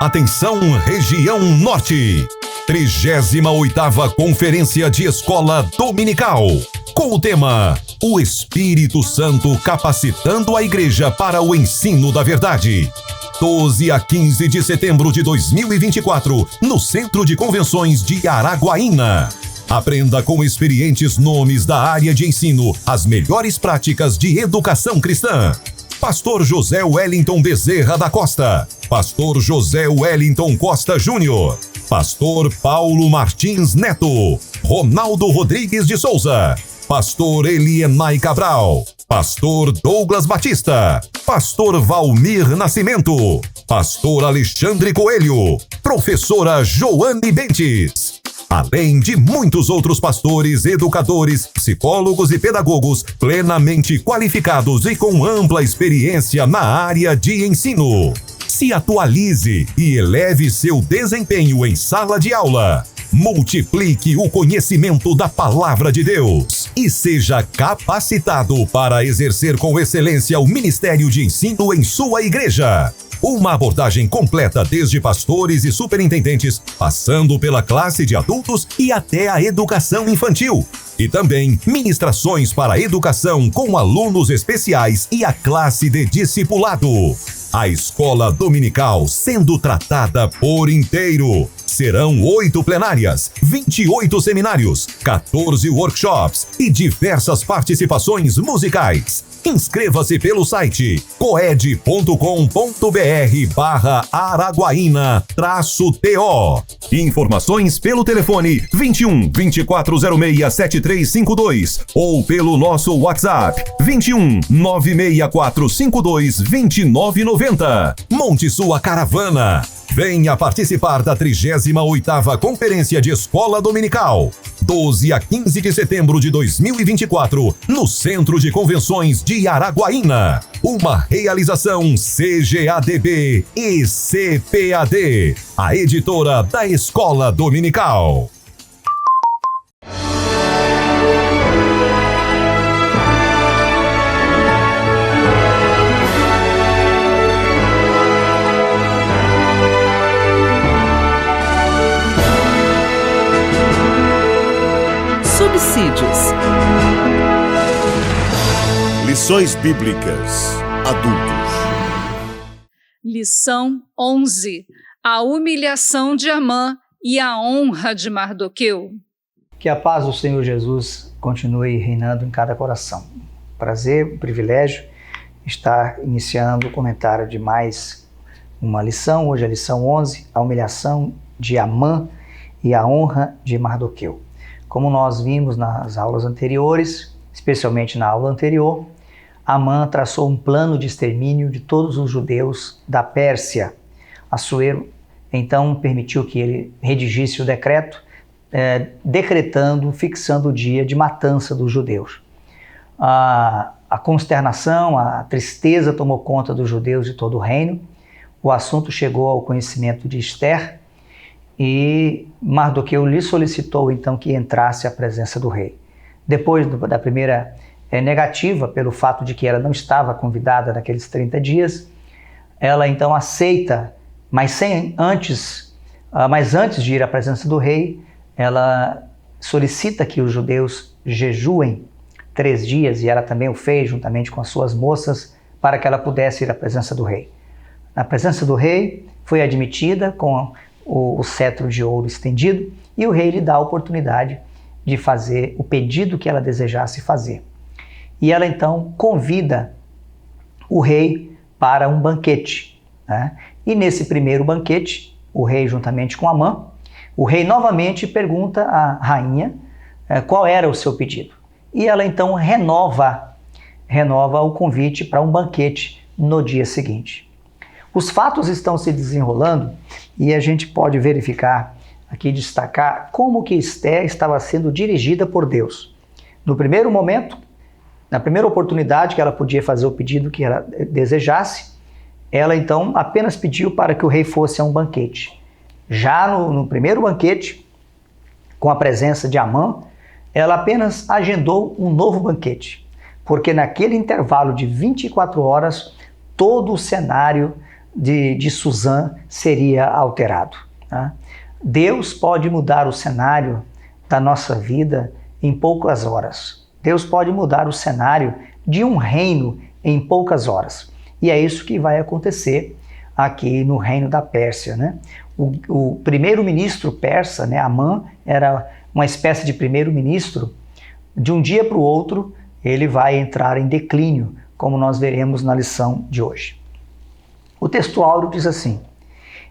Atenção, região norte. 38ª Conferência de Escola Dominical, com o tema O Espírito Santo capacitando a Igreja para o ensino da verdade. 12 a 15 de setembro de 2024, no Centro de Convenções de Araguaína. Aprenda com experientes nomes da área de ensino as melhores práticas de educação cristã. Pastor José Wellington Bezerra da Costa, Pastor José Wellington Costa Júnior, Pastor Paulo Martins Neto, Ronaldo Rodrigues de Souza, Pastor Elienay Cabral, Pastor Douglas Batista, Pastor Valmir Nascimento, Pastor Alexandre Coelho, Professora Joane Bentes. Além de muitos outros pastores, educadores, psicólogos e pedagogos plenamente qualificados e com ampla experiência na área de ensino. Se atualize e eleve seu desempenho em sala de aula. Multiplique o conhecimento da Palavra de Deus e seja capacitado para exercer com excelência o ministério de ensino em sua igreja. Uma abordagem completa desde pastores e superintendentes, passando pela classe de adultos e até a educação infantil. E também ministrações para a educação com alunos especiais e a classe de discipulado. A escola dominical sendo tratada por inteiro. Serão 8 plenárias, 28 seminários, 14 workshops e diversas participações musicais. Inscreva-se pelo site coed.com.br/Araguaína-TO. Informações pelo telefone 21 2406 7352 ou pelo nosso WhatsApp 21 96452 2990. Monte sua caravana. Venha participar da 38ª Conferência de Escola Dominical, 12 a 15 de setembro de 2024, no Centro de Convenções de Araguaína. Uma realização CGADB e CPAD, a editora da Escola Dominical. Subsídios. Lições Bíblicas Adultos. Lição 11. A humilhação de Amã e a honra de Mardoqueu. Que a paz do Senhor Jesus continue reinando em cada coração. Prazer, privilégio estar iniciando o comentário de mais uma lição. Hoje é a lição 11, a humilhação de Amã e a honra de Mardoqueu. Como nós vimos nas aulas anteriores, especialmente na aula anterior, Amã traçou um plano de extermínio de todos os judeus da Pérsia. Assuero, então, permitiu que ele redigisse o decreto, fixando o dia de matança dos judeus. A consternação, a tristeza tomou conta dos judeus de todo o reino. O assunto chegou ao conhecimento de Ester, e Mardoqueu lhe solicitou então que entrasse à presença do rei. Depois da primeira negativa, pelo fato de que ela não estava convidada naqueles 30 dias, ela então aceita, mas antes de ir à presença do rei, ela solicita que os judeus jejuem 3 dias, e ela também o fez juntamente com as suas moças, para que ela pudesse ir à presença do rei. Na presença do rei, foi admitida com o cetro de ouro estendido, e o rei lhe dá a oportunidade de fazer o pedido que ela desejasse fazer. E ela então convida o rei para um banquete, né? E nesse primeiro banquete, o rei juntamente com Amã, o rei novamente pergunta à rainha qual era o seu pedido. E ela então renova o convite para um banquete no dia seguinte. Os fatos estão se desenrolando e a gente pode verificar aqui, destacar como que Ester estava sendo dirigida por Deus. No primeiro momento, na primeira oportunidade que ela podia fazer o pedido que ela desejasse, ela então apenas pediu para que o rei fosse a um banquete. Já no primeiro banquete, com a presença de Amã, ela apenas agendou um novo banquete, porque naquele intervalo de 24 horas, todo o cenário de Suzã seria alterado. Tá? Deus pode mudar o cenário da nossa vida em poucas horas. Deus pode mudar o cenário de um reino em poucas horas. E é isso que vai acontecer aqui no reino da Pérsia. Né? O primeiro-ministro persa, né, Amã, era uma espécie de primeiro-ministro. De um dia para o outro, ele vai entrar em declínio, como nós veremos na lição de hoje. O texto áureo diz assim: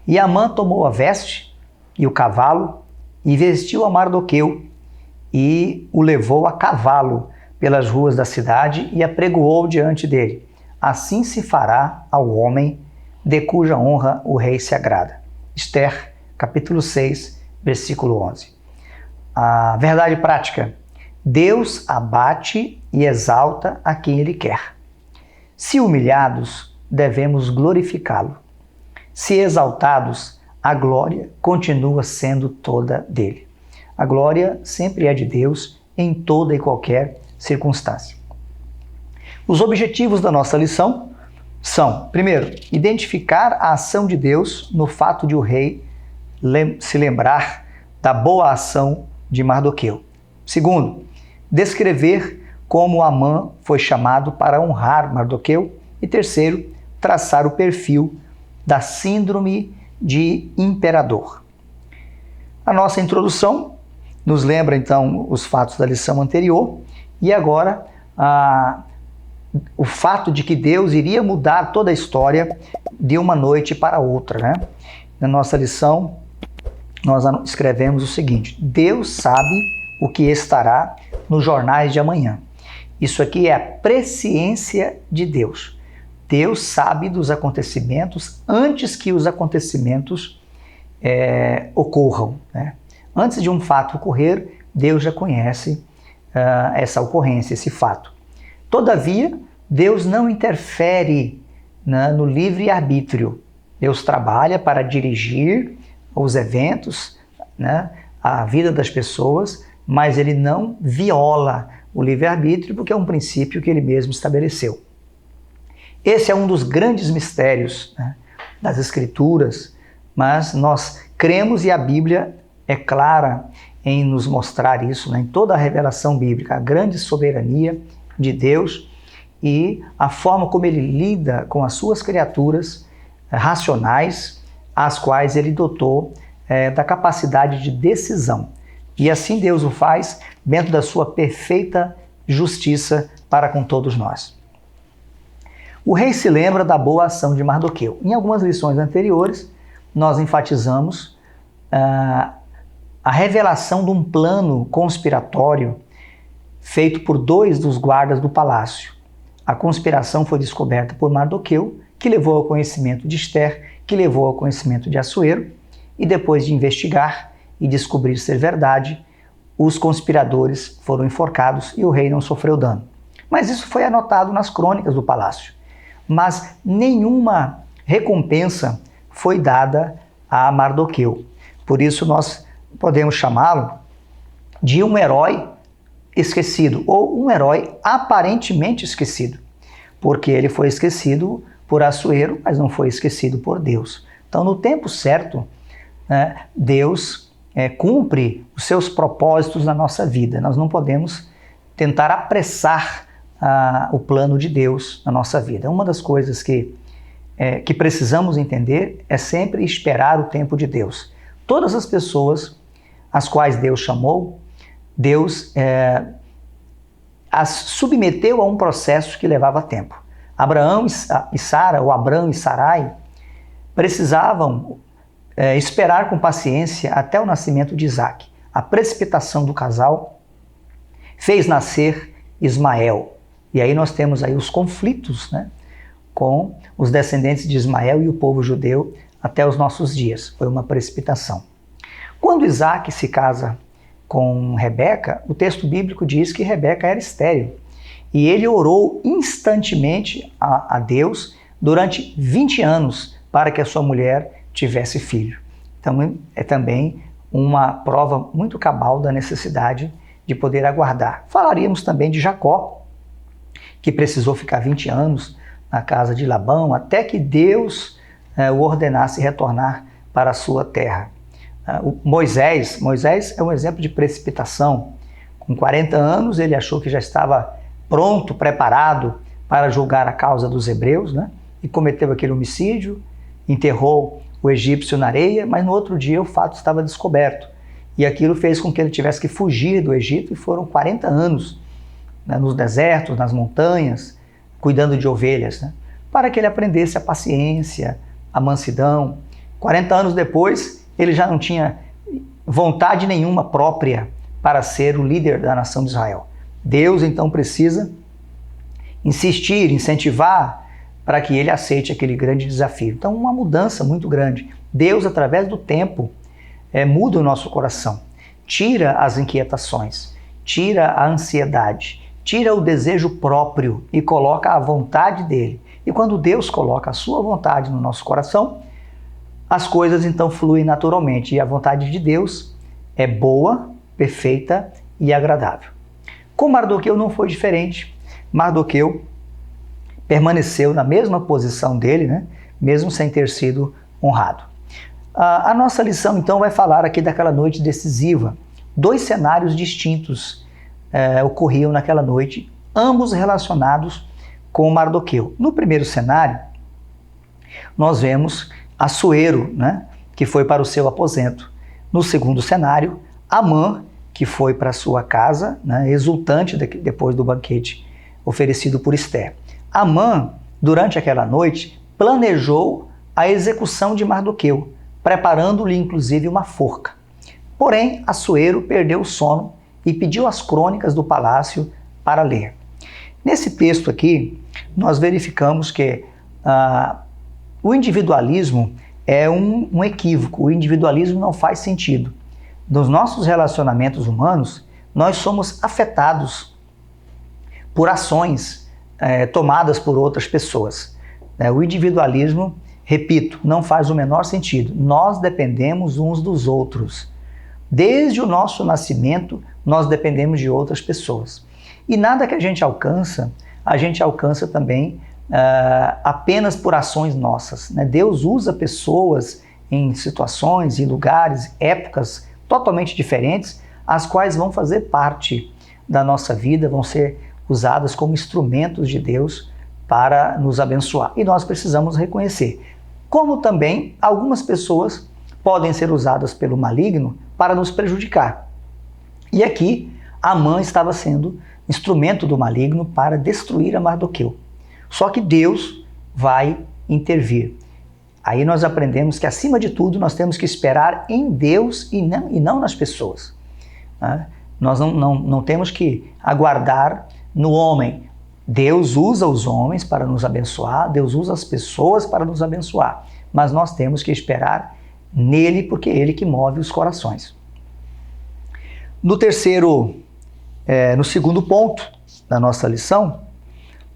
E Amã tomou a veste e o cavalo e vestiu a Mardoqueu e o levou a cavalo pelas ruas da cidade e apregoou diante dele. Assim se fará ao homem de cuja honra o rei se agrada. Esther, capítulo 6, versículo 11. A verdade prática: Deus abate e exalta a quem Ele quer. Se humilhados, devemos glorificá-lo. Se exaltados, a glória continua sendo toda dele. A glória sempre é de Deus em toda e qualquer circunstância. Os objetivos da nossa lição são, primeiro, identificar a ação de Deus no fato de o rei se lembrar da boa ação de Mardoqueu. Segundo, descrever como Amã foi chamado para honrar Mardoqueu. E terceiro, traçar o perfil da síndrome de imperador. A nossa introdução nos lembra então os fatos da lição anterior e agora o fato de que Deus iria mudar toda a história de uma noite para outra. Né? Na nossa lição, nós escrevemos o seguinte: Deus sabe o que estará nos jornais de amanhã. Isso aqui é a presciência de Deus. Deus sabe dos acontecimentos antes que os acontecimentos ocorram. Né? Antes de um fato ocorrer, Deus já conhece essa ocorrência, esse fato. Todavia, Deus não interfere no livre-arbítrio. Deus trabalha para dirigir os eventos, né, a vida das pessoas, mas Ele não viola o livre-arbítrio, porque é um princípio que Ele mesmo estabeleceu. Esse é um dos grandes mistérios, né, das Escrituras, mas nós cremos e a Bíblia é clara em nos mostrar isso, né, em toda a revelação bíblica, a grande soberania de Deus e a forma como Ele lida com as suas criaturas racionais, as quais Ele dotou da capacidade de decisão. E assim Deus o faz dentro da sua perfeita justiça para com todos nós. O rei se lembra da boa ação de Mardoqueu. Em algumas lições anteriores, nós enfatizamos a revelação de um plano conspiratório feito por 2 dos guardas do palácio. A conspiração foi descoberta por Mardoqueu, que levou ao conhecimento de Esther, que levou ao conhecimento de Assuero, e depois de investigar e descobrir ser verdade, os conspiradores foram enforcados e o rei não sofreu dano. Mas isso foi anotado nas crônicas do palácio. Mas nenhuma recompensa foi dada a Mardoqueu. Por isso nós podemos chamá-lo de um herói esquecido, ou um herói aparentemente esquecido, porque ele foi esquecido por Assuero, mas não foi esquecido por Deus. Então, no tempo certo, Deus cumpre os seus propósitos na nossa vida. Nós não podemos tentar apressar o plano de Deus na nossa vida. Uma das coisas que precisamos entender é sempre esperar o tempo de Deus. Todas as pessoas as quais Deus chamou, Deus as submeteu a um processo que levava tempo. Abraão e Sara, ou Abrão e Sarai, precisavam esperar com paciência até o nascimento de Isaac. A precipitação do casal fez nascer Ismael. E aí nós temos aí os conflitos, né, com os descendentes de Ismael e o povo judeu até os nossos dias. Foi uma precipitação. Quando Isaac se casa com Rebeca, o texto bíblico diz que Rebeca era estéril. E ele orou instantemente a Deus durante 20 anos para que a sua mulher tivesse filho. Então é também uma prova muito cabal da necessidade de poder aguardar. Falaríamos também de Jacó, que precisou ficar 20 anos na casa de Labão, até que Deus o ordenasse retornar para a sua terra. Moisés é um exemplo de precipitação. Com 40 anos ele achou que já estava pronto, preparado para julgar a causa dos hebreus, né? E cometeu aquele homicídio, enterrou o egípcio na areia, mas no outro dia o fato estava descoberto. E aquilo fez com que ele tivesse que fugir do Egito, e foram 40 anos, né, nos desertos, nas montanhas, cuidando de ovelhas, né, para que ele aprendesse a paciência, a mansidão. 40 anos depois, ele já não tinha vontade nenhuma própria para ser o líder da nação de Israel. Deus então precisa insistir, incentivar para que ele aceite aquele grande desafio. Então, uma mudança muito grande. Deus, através do tempo, muda o nosso coração, tira as inquietações, tira a ansiedade, tira o desejo próprio e coloca a vontade dele. E quando Deus coloca a sua vontade no nosso coração, as coisas então fluem naturalmente. E a vontade de Deus é boa, perfeita e agradável. Com Mardoqueu não foi diferente. Mardoqueu permaneceu na mesma posição dele, né? Mesmo sem ter sido honrado. A nossa lição então vai falar aqui daquela noite decisiva. 2 cenários distintos ocorriam naquela noite, ambos relacionados com Mardoqueu. No primeiro cenário, nós vemos Assuero, né, que foi para o seu aposento. No segundo cenário, Amã, que foi para a sua casa, né, exultante depois do banquete oferecido por Ester. Amã, durante aquela noite, planejou a execução de Mardoqueu, preparando-lhe inclusive uma forca. Porém, Assuero perdeu o sono e pediu as crônicas do palácio para ler. Nesse texto aqui, nós verificamos que o individualismo é um equívoco. O individualismo não faz sentido. Nos nossos relacionamentos humanos, nós somos afetados por ações tomadas por outras pessoas. O individualismo, repito, não faz o menor sentido. Nós dependemos uns dos outros. Desde o nosso nascimento, nós dependemos de outras pessoas. E nada que a gente alcança também apenas por ações nossas, né? Deus usa pessoas em situações, em lugares, épocas totalmente diferentes, as quais vão fazer parte da nossa vida, vão ser usadas como instrumentos de Deus para nos abençoar. E nós precisamos reconhecer. Como também algumas pessoas podem ser usadas pelo maligno para nos prejudicar. E aqui, Amã estava sendo instrumento do maligno para destruir a Mardoqueu. Só que Deus vai intervir. Aí nós aprendemos que, acima de tudo, nós temos que esperar em Deus e não nas pessoas. Nós não temos que aguardar no homem. Deus usa os homens para nos abençoar, Deus usa as pessoas para nos abençoar. Mas nós temos que esperar nele, porque é ele que move os corações. No segundo ponto da nossa lição,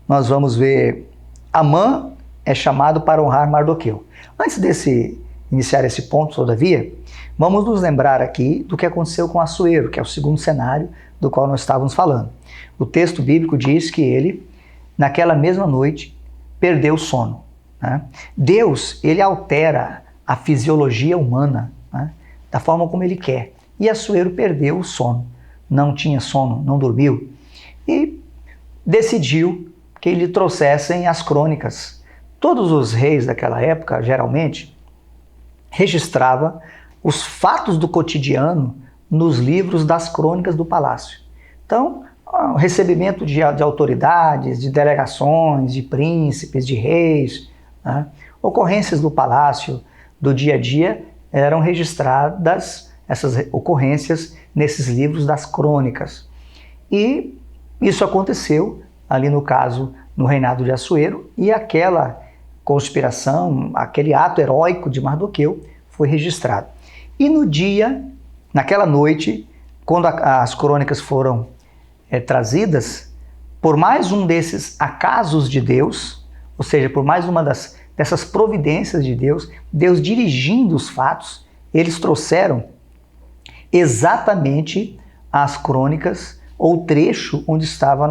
nós vamos ver Amã é chamado para honrar Mardoqueu. Antes de iniciar esse ponto, todavia, vamos nos lembrar aqui do que aconteceu com Assuero, que é o segundo cenário do qual nós estávamos falando. O texto bíblico diz que ele, naquela mesma noite, perdeu o sono. Né? Deus, ele altera a fisiologia humana, né, da forma como ele quer. E Assuero perdeu o sono. Não tinha sono, não dormiu. E decidiu que lhe trouxessem as crônicas. Todos os reis daquela época, geralmente, registravam os fatos do cotidiano nos livros das crônicas do palácio. Então, o recebimento de autoridades, de delegações, de príncipes, de reis, né, ocorrências do palácio, do dia a dia, eram registradas essas ocorrências nesses livros das crônicas. E isso aconteceu ali no caso, no reinado de Assuero, e aquela conspiração, aquele ato heróico de Mardoqueu foi registrado. E naquela noite, quando as crônicas foram trazidas, por mais um desses acasos de Deus, ou seja, por mais uma dessas providências de Deus, Deus dirigindo os fatos, eles trouxeram exatamente as crônicas, ou o trecho onde estava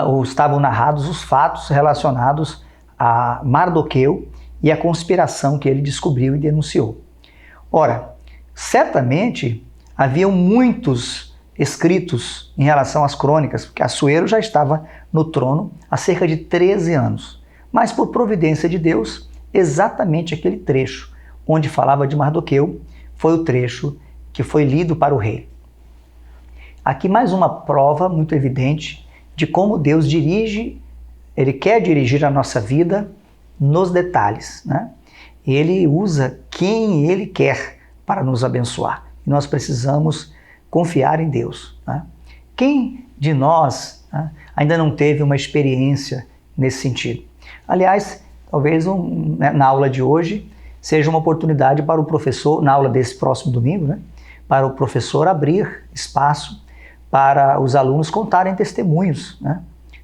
ou estavam narrados os fatos relacionados a Mardoqueu e a conspiração que ele descobriu e denunciou. Ora, certamente haviam muitos escritos em relação às crônicas, porque Assuero já estava no trono há cerca de 13 anos. Mas por providência de Deus, exatamente aquele trecho onde falava de Mardoqueu foi o trecho que foi lido para o rei. Aqui mais uma prova muito evidente de como Deus dirige, Ele quer dirigir a nossa vida nos detalhes, né? Ele usa quem Ele quer para nos abençoar. E nós precisamos confiar em Deus, né? Quem de nós, né, ainda não teve uma experiência nesse sentido? Aliás, talvez na aula de hoje seja uma oportunidade para o professor, na aula desse próximo domingo, né, para o professor abrir espaço para os alunos contarem testemunhos, né?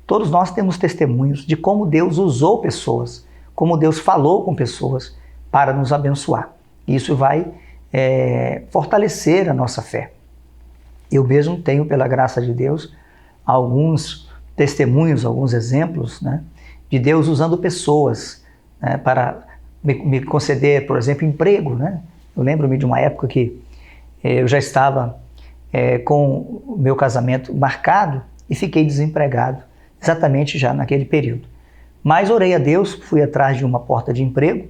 Todos nós temos testemunhos de como Deus usou pessoas, como Deus falou com pessoas para nos abençoar. Isso vai fortalecer a nossa fé. Eu mesmo tenho, pela graça de Deus, alguns testemunhos, alguns exemplos, né, de Deus usando pessoas, né, para me conceder, por exemplo, emprego, né? Eu lembro-me de uma época que eu já estava com o meu casamento marcado e fiquei desempregado, exatamente já naquele período. Mas orei a Deus, fui atrás de uma porta de emprego,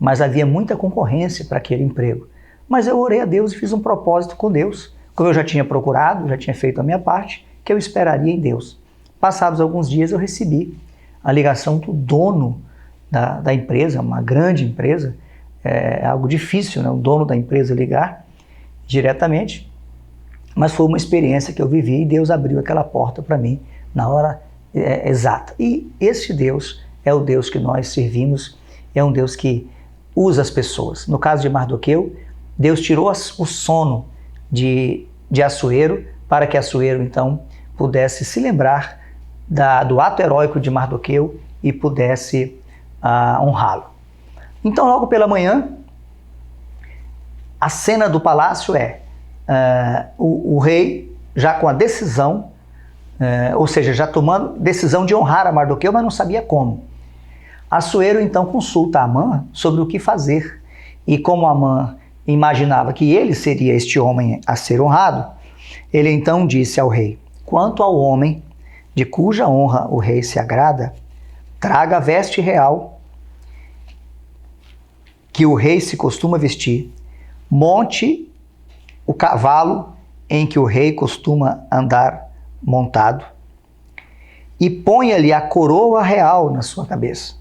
mas havia muita concorrência para aquele emprego. Mas eu orei a Deus e fiz um propósito com Deus, como eu já tinha procurado, já tinha feito a minha parte, que eu esperaria em Deus. Passados alguns dias eu recebi a ligação do dono da empresa, uma grande empresa, é algo difícil, né? O dono da empresa ligar diretamente, mas foi uma experiência que eu vivi e Deus abriu aquela porta para mim na hora exata. E esse Deus é o Deus que nós servimos, é um Deus que usa as pessoas. No caso de Mardoqueu, Deus tirou o sono de Assuero para que Assuero então pudesse se lembrar do ato heróico de Mardoqueu e pudesse honrá-lo. Então, logo pela manhã, a cena do palácio o rei já com a decisão, ou seja, já tomando decisão de honrar a Mardoqueu, mas não sabia como. Assuero então consulta Amã sobre o que fazer, e como Amã imaginava que ele seria este homem a ser honrado, ele então disse ao rei: quanto ao homem de cuja honra o rei se agrada, traga a veste real que o rei se costuma vestir, monte o cavalo em que o rei costuma andar montado e ponha-lhe a coroa real na sua cabeça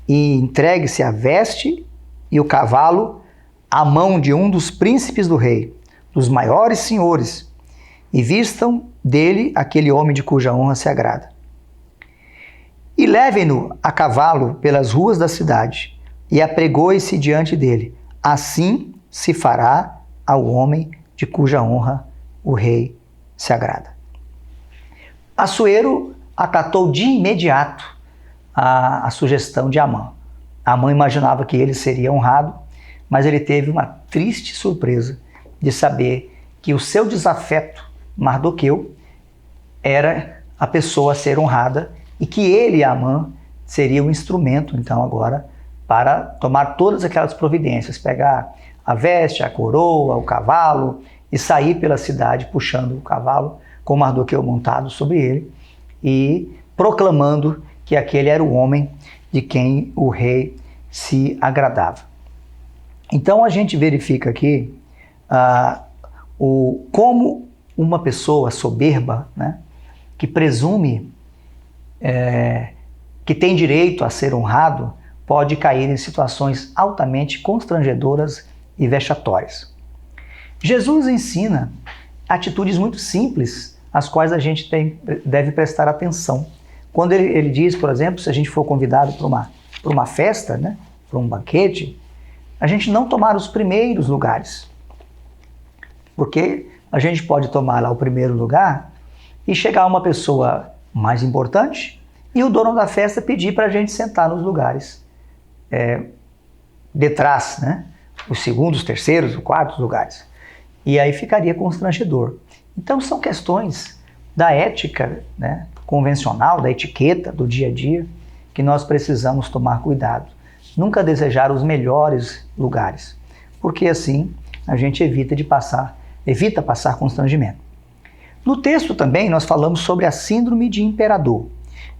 e entregue-se a veste e o cavalo à mão de um dos príncipes do rei, dos maiores senhores, e vistam dele aquele homem de cuja honra se agrada. E levem-no a cavalo pelas ruas da cidade, e apregoe-se diante dele. Assim se fará ao homem de cuja honra o rei se agrada. Assuero acatou de imediato a sugestão de Amã. Amã imaginava que ele seria honrado, mas ele teve uma triste surpresa de saber que o seu desafeto, Mardoqueu, era a pessoa a ser honrada e que ele, Amã, seria o instrumento, então, agora, para tomar todas aquelas providências, pegar a veste, a coroa, o cavalo e sair pela cidade puxando o cavalo com Mardoqueu montado sobre ele e proclamando que aquele era o homem de quem o rei se agradava. Então a gente verifica aqui como uma pessoa soberba, né, que presume que tem direito a ser honrado, pode cair em situações altamente constrangedoras e vexatórias. Jesus ensina atitudes muito simples, às quais a gente deve prestar atenção. Quando ele diz, por exemplo, se a gente for convidado para uma festa, né, para um banquete, a gente não tomar os primeiros lugares, porque a gente pode tomar lá o primeiro lugar e chegar uma pessoa mais importante e o dono da festa pedir para a gente sentar nos lugares detrás, né? Os segundos, os terceiros, os quartos lugares. E aí ficaria constrangedor. Então são questões da ética, né, convencional, da etiqueta do dia a dia, que nós precisamos tomar cuidado. nunca desejar os melhores lugares, porque assim a gente evita passar constrangimento. No texto também nós falamos sobre a síndrome de imperador.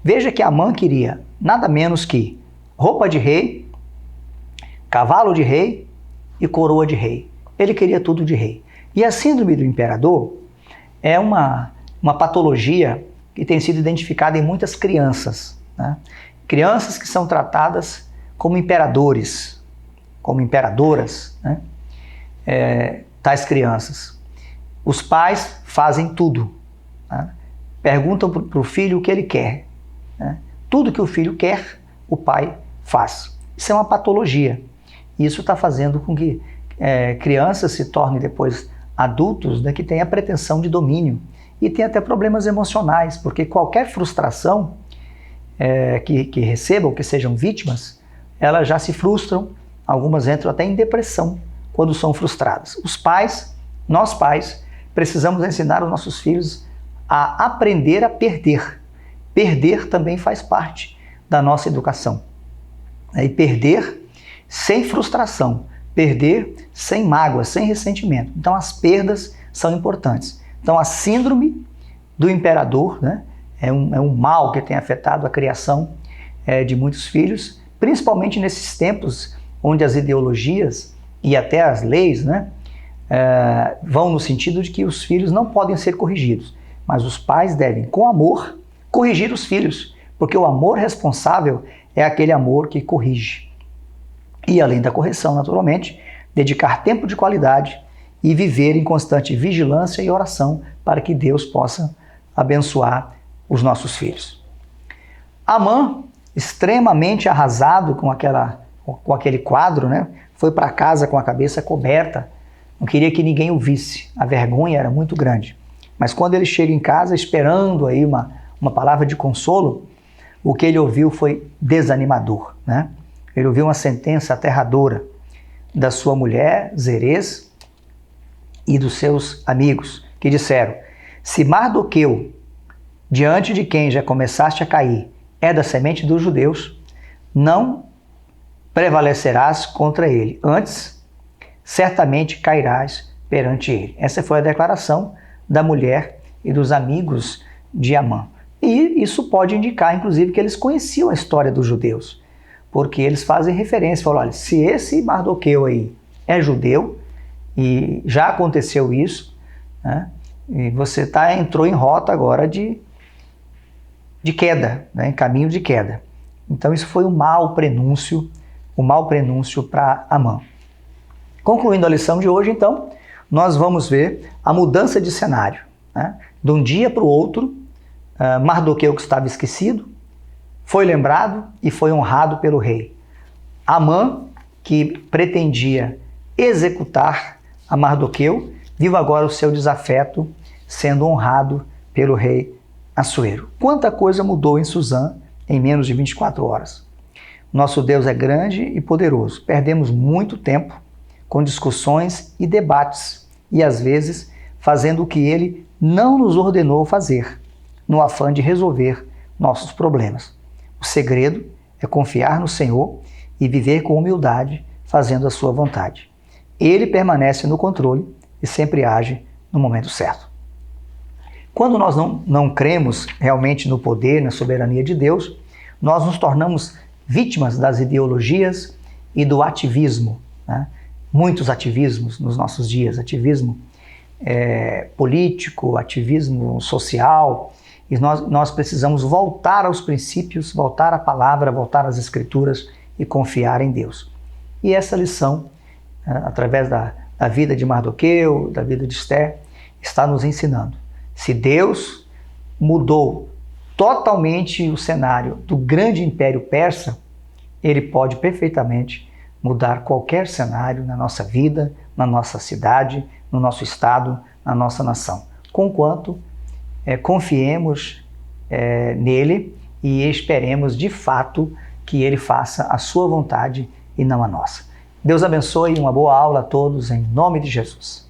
Veja que Amã queria nada menos que roupa de rei, cavalo de rei e coroa de rei. Ele queria tudo de rei. E a síndrome do imperador é uma patologia que tem sido identificada em muitas crianças, né? Crianças que são tratadas como imperadores, como imperadoras, né? Tais crianças. Os pais fazem tudo, né? Perguntam para o filho o que ele quer, né? Tudo que o filho quer, o pai faz. Isso é uma patologia. Isso está fazendo com que crianças se tornem depois adultos, né, que têm a pretensão de domínio e têm até problemas emocionais, porque qualquer frustração que recebam, que sejam vítimas, elas já se frustram, algumas entram até em depressão quando são frustradas. Nós pais, precisamos ensinar os nossos filhos a aprender a perder. Perder também faz parte da nossa educação. E perder sem frustração, perder sem mágoa, sem ressentimento. Então as perdas são importantes. Então a síndrome do imperador, né, é um mal que tem afetado a criação de muitos filhos, principalmente nesses tempos onde as ideologias e até as leis, né, vão no sentido de que os filhos não podem ser corrigidos, mas os pais devem, com amor, corrigir os filhos, porque o amor responsável é aquele amor que corrige. E além da correção, naturalmente, dedicar tempo de qualidade e viver em constante vigilância e oração para que Deus possa abençoar os nossos filhos. Amã, extremamente arrasado com aquele quadro, né, foi para casa com a cabeça coberta, não queria que ninguém o visse, a vergonha era muito grande. Mas quando ele chega em casa esperando aí uma palavra de consolo, o que ele ouviu foi desanimador, né? Ele ouviu uma sentença aterradora da sua mulher, Zerez, e dos seus amigos, que disseram: se Mardoqueu, diante de quem já começaste a cair, é da semente dos judeus, não prevalecerás contra ele, antes certamente cairás perante ele. Essa foi a declaração da mulher e dos amigos de Amã. E isso pode indicar, inclusive, que eles conheciam a história dos judeus, porque eles fazem referência, falam: olha, se esse Mardoqueu aí é judeu, e já aconteceu isso, né, e você entrou em rota agora de queda, né, em caminho de queda. Então isso foi um mau prenúncio para Amã. Concluindo a lição de hoje, então, nós vamos ver a mudança de cenário, né? De um dia para o outro, Mardoqueu, que estava esquecido, foi lembrado e foi honrado pelo rei. Amã, que pretendia executar a Mardoqueu, viu agora o seu desafeto sendo honrado pelo rei Assuero. Quanta coisa mudou em Suzã em menos de 24 horas. Nosso Deus é grande e poderoso. Perdemos muito tempo com discussões e debates e, às vezes, fazendo o que Ele não nos ordenou fazer, no afã de resolver nossos problemas. O segredo é confiar no Senhor e viver com humildade, fazendo a sua vontade. Ele permanece no controle e sempre age no momento certo. Quando nós não cremos realmente no poder, na soberania de Deus, nós nos tornamos vítimas das ideologias e do ativismo, né? Muitos ativismos nos nossos dias, ativismo político, ativismo social, e nós precisamos voltar aos princípios, voltar à palavra, voltar às escrituras e confiar em Deus. E essa lição, através da vida de Mardoqueu, da vida de Esther, está nos ensinando. Se Deus mudou totalmente o cenário do grande império persa, Ele pode perfeitamente mudar qualquer cenário na nossa vida, na nossa cidade, no nosso estado, na nossa nação. Conquanto confiemos nele e esperemos de fato que Ele faça a sua vontade e não a nossa. Deus abençoe e uma boa aula a todos em nome de Jesus.